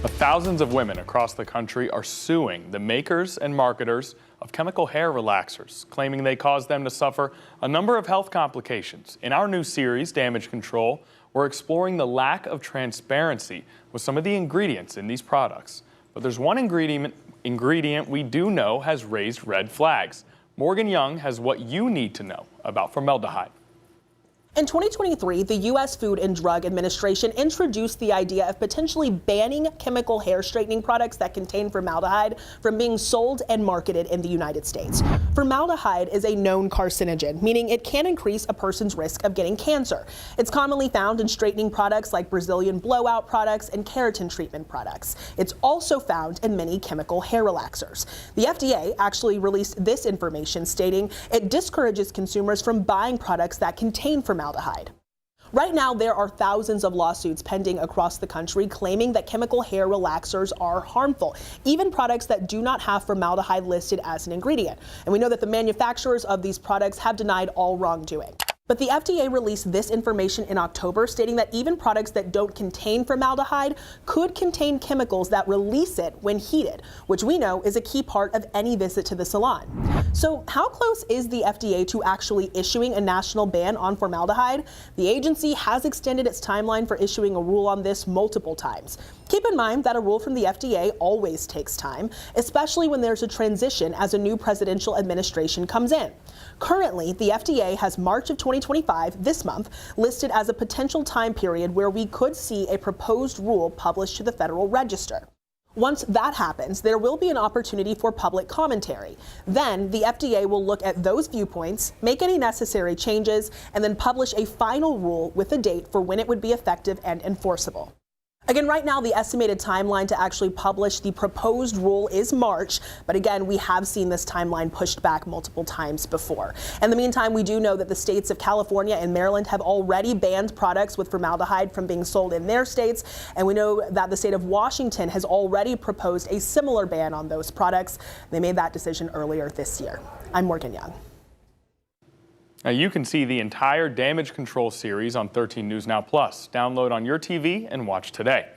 Thousands of women across the country are suing the makers and marketers of chemical hair relaxers, claiming they cause them to suffer a number of health complications. In our new series, Damage Control, we're exploring the lack of transparency with some of the ingredients in these products. But there's one ingredient we do know has raised red flags. Morgan Young has what you need to know about formaldehyde. In 2023, the U.S. Food and Drug Administration introduced the idea of potentially banning chemical hair straightening products that contain formaldehyde from being sold and marketed in the United States. Formaldehyde is a known carcinogen, meaning it can increase a person's risk of getting cancer. It's commonly found in straightening products like Brazilian blowout products and keratin treatment products. It's also found in many chemical hair relaxers. The FDA actually released this information, stating it discourages consumers from buying products that contain formaldehyde. Right now, there are thousands of lawsuits pending across the country claiming that chemical hair relaxers are harmful, even products that do not have formaldehyde listed as an ingredient. And we know that the manufacturers of these products have denied all wrongdoing. But the FDA released this information in October, stating that even products that don't contain formaldehyde could contain chemicals that release it when heated, which we know is a key part of any visit to the salon. So how close is the FDA to actually issuing a national ban on formaldehyde? The agency has extended its timeline for issuing a rule on this multiple times. Keep in mind that a rule from the FDA always takes time, especially when there's a transition as a new presidential administration comes in. Currently, the FDA has March of 2025, this month, listed as a potential time period where we could see a proposed rule published to the Federal Register. Once that happens, there will be an opportunity for public commentary. Then the FDA will look at those viewpoints, make any necessary changes, and then publish a final rule with a date for when it would be effective and enforceable. Again, right now, the estimated timeline to actually publish the proposed rule is March. But again, we have seen this timeline pushed back multiple times before. In the meantime, we do know that the states of California and Maryland have already banned products with formaldehyde from being sold in their states. And we know that the state of Washington has already proposed a similar ban on those products. They made that decision earlier this year. I'm Morgan Young. Now you can see the entire Damage Control series on 13 News Now Plus. Download on your TV and watch today.